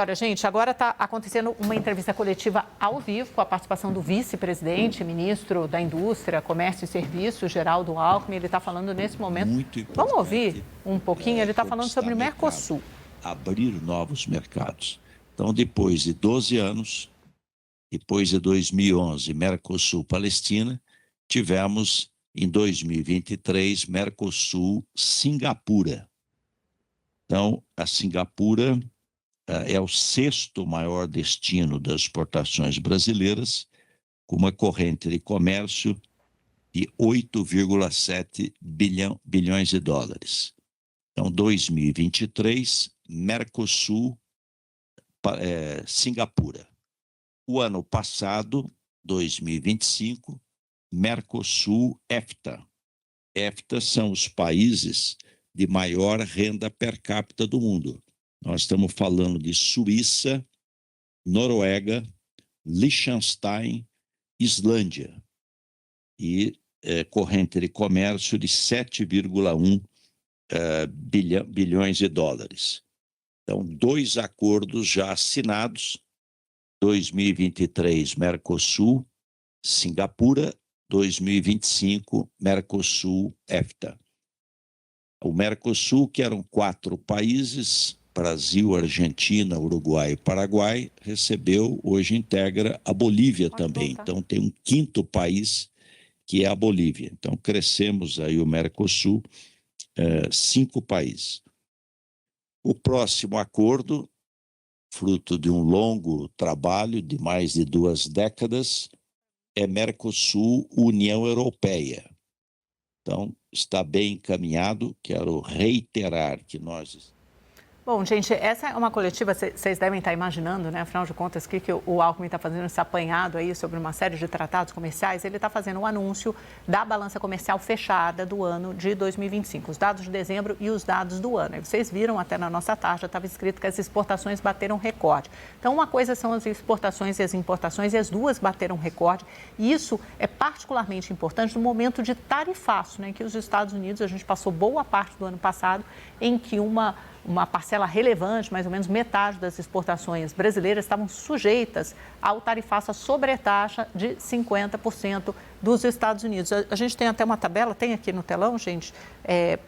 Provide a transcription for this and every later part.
Olha, gente, agora está acontecendo uma entrevista coletiva ao vivo com a participação do vice-presidente, ministro da Indústria, Comércio e Serviços, Geraldo Alckmin. Ele está falando nesse momento. Muito importante. Vamos ouvir um pouquinho? Ele está falando sobre o Mercosul. Abrir novos mercados. Então, depois de 12 anos, depois de 2011, Mercosul-Palestina, tivemos em 2023 Mercosul-Singapura. Então, a Singapura é o sexto maior destino das exportações brasileiras, com uma corrente de comércio de 8,7 bilhões de dólares. Então, 2023, Mercosul, Singapura. O ano passado, 2025, Mercosul-EFTA. EFTA são os países de maior renda per capita do mundo. Nós estamos falando de Suíça, Noruega, Liechtenstein, Islândia. E corrente de comércio de 7,1 bilhões de dólares. Então, 2 acordos já assinados, 2023 Mercosul, Singapura, 2025 Mercosul-EFTA. O Mercosul, que eram 4 países, Brasil, Argentina, Uruguai e Paraguai, hoje integra a Bolívia também. Então, tem um 5º país, que é a Bolívia. Então, crescemos aí o Mercosul, 5 países. O próximo acordo, fruto de um longo trabalho de mais de 2 décadas, é Mercosul-União Europeia. Então, está bem encaminhado. Quero reiterar que nós... Bom, gente, essa é uma coletiva, vocês devem estar imaginando, né? Afinal de contas, que o Alckmin está fazendo esse apanhado aí sobre uma série de tratados comerciais. Ele está fazendo um anúncio da balança comercial fechada do ano de 2025, os dados de dezembro e os dados do ano. E vocês viram até na nossa tarja, estava escrito que as exportações bateram recorde. Então, uma coisa são as exportações e as importações, e as duas bateram recorde. E isso é particularmente importante no momento de tarifaço, né? Em que os Estados Unidos, a gente passou boa parte do ano passado em que uma parcela relevante, mais ou menos metade das exportações brasileiras estavam sujeitas ao tarifaço, a sobretaxa de 50% dos Estados Unidos. A gente tem até uma tabela, tem aqui no telão, gente,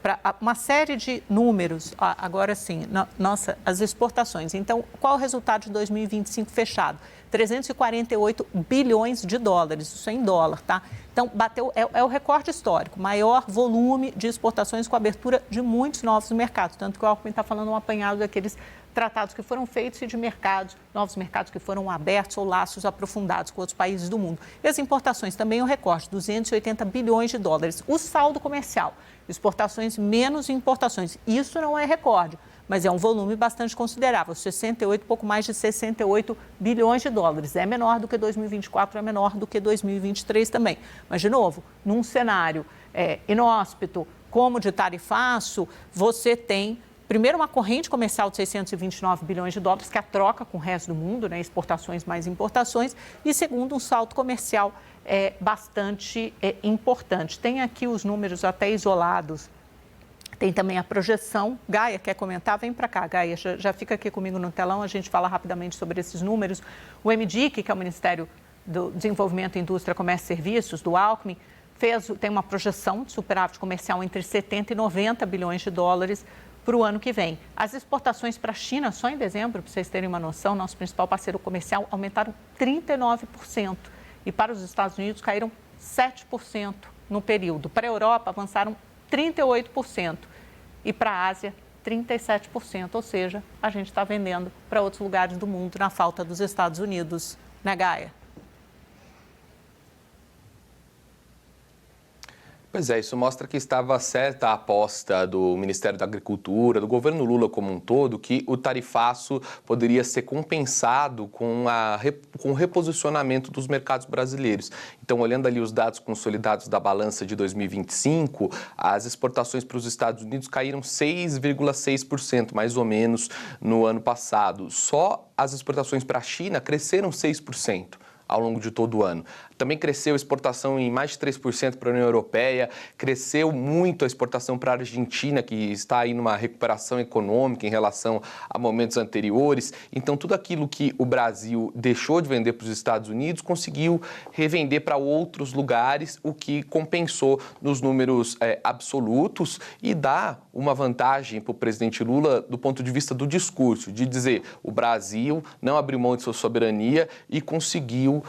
para uma série de números, agora sim, as exportações. Então, qual o resultado de 2025 fechado? 348 bilhões de dólares, isso é em dólar, tá? Então, bateu, é o recorde histórico, maior volume de exportações com abertura de muitos novos mercados, tanto que o Alckmin está falando um apanhado daqueles tratados que foram feitos e de mercados, novos mercados que foram abertos ou laços aprofundados com outros países do mundo. E as importações também o recorde, 280 bilhões de dólares. O saldo comercial, exportações menos importações, isso não é recorde, mas é um volume bastante considerável, pouco mais de 68 bilhões de dólares. É menor do que 2024, é menor do que 2023 também. Mas, de novo, num cenário inóspito, como de tarifaço, você tem, primeiro, uma corrente comercial de 629 bilhões de dólares, que é a troca com o resto do mundo, né? Exportações mais importações, e, segundo, um salto comercial bastante importante. Tem aqui os números até isolados. Tem também a projeção. Gaia, quer comentar? Vem para cá, Gaia, já fica aqui comigo no telão, a gente fala rapidamente sobre esses números. O MDIC, que é o Ministério do Desenvolvimento, Indústria, Comércio e Serviços, do Alckmin, tem uma projeção de superávit comercial entre 70 e 90 bilhões de dólares para o ano que vem. As exportações para a China, só em dezembro, para vocês terem uma noção, nosso principal parceiro comercial, aumentaram 39%. E para os Estados Unidos caíram 7% no período. Para a Europa, avançaram 38%. E para a Ásia, 37%, ou seja, a gente está vendendo para outros lugares do mundo na falta dos Estados Unidos, né, Gaia? Pois é, isso mostra que estava certa a aposta do Ministério da Agricultura, do governo Lula como um todo, que o tarifaço poderia ser compensado com o reposicionamento dos mercados brasileiros. Então, olhando ali os dados consolidados da balança de 2025, as exportações para os Estados Unidos caíram 6,6%, mais ou menos, no ano passado. Só as exportações para a China cresceram 6%. ao longo de todo o ano. Também cresceu a exportação em mais de 3% para a União Europeia, cresceu muito a exportação para a Argentina, que está aí numa recuperação econômica em relação a momentos anteriores. Então, tudo aquilo que o Brasil deixou de vender para os Estados Unidos, conseguiu revender para outros lugares, o que compensou nos números absolutos e dá uma vantagem para o presidente Lula do ponto de vista do discurso, de dizer o Brasil não abriu mão de sua soberania e conseguiu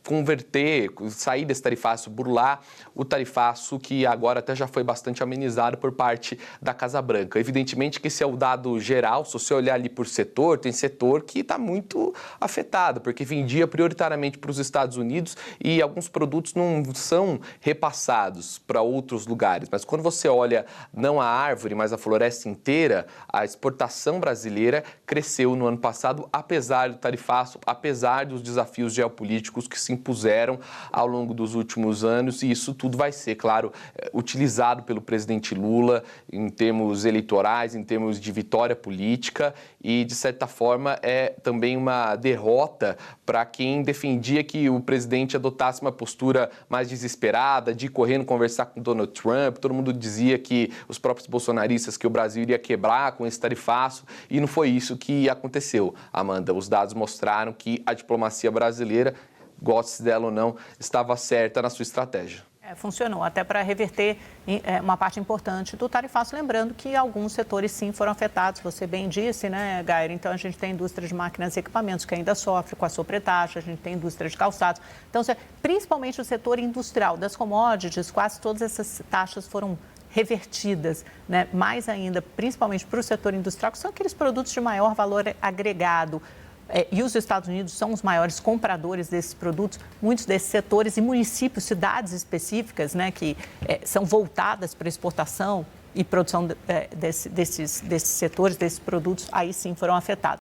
converter, sair desse tarifaço, burlar o tarifaço que agora até já foi bastante amenizado por parte da Casa Branca. Evidentemente que esse é o dado geral, se você olhar ali por setor, tem setor que está muito afetado, porque vendia prioritariamente para os Estados Unidos e alguns produtos não são repassados para outros lugares. Mas quando você olha não a árvore, mas a floresta inteira, a exportação brasileira cresceu no ano passado, apesar do tarifaço, apesar dos desafios geopolíticos que se impuseram ao longo dos últimos anos, e isso tudo vai ser, claro, utilizado pelo presidente Lula em termos eleitorais, em termos de vitória política, e, de certa forma, é também uma derrota para quem defendia que o presidente adotasse uma postura mais desesperada, de ir correndo conversar com Donald Trump. Todo mundo dizia que os próprios bolsonaristas, que o Brasil iria quebrar com esse tarifaço, e não foi isso que aconteceu, Amanda. Os dados mostraram que a diplomacia brasileira, goste dela ou não, estava certa na sua estratégia. Funcionou até para reverter uma parte importante do tarifaço, lembrando que alguns setores sim foram afetados, você bem disse, né, Gair? Então a gente tem a indústria de máquinas e equipamentos que ainda sofre com a sobretaxa, a gente tem a indústria de calçados. Então, principalmente o setor industrial das commodities, quase todas essas taxas foram revertidas, né? Mais ainda, principalmente para o setor industrial, que são aqueles produtos de maior valor agregado. E os Estados Unidos são os maiores compradores desses produtos, muitos desses setores e municípios, cidades específicas, né, que são voltadas para exportação e produção desses setores, desses produtos, aí sim foram afetados.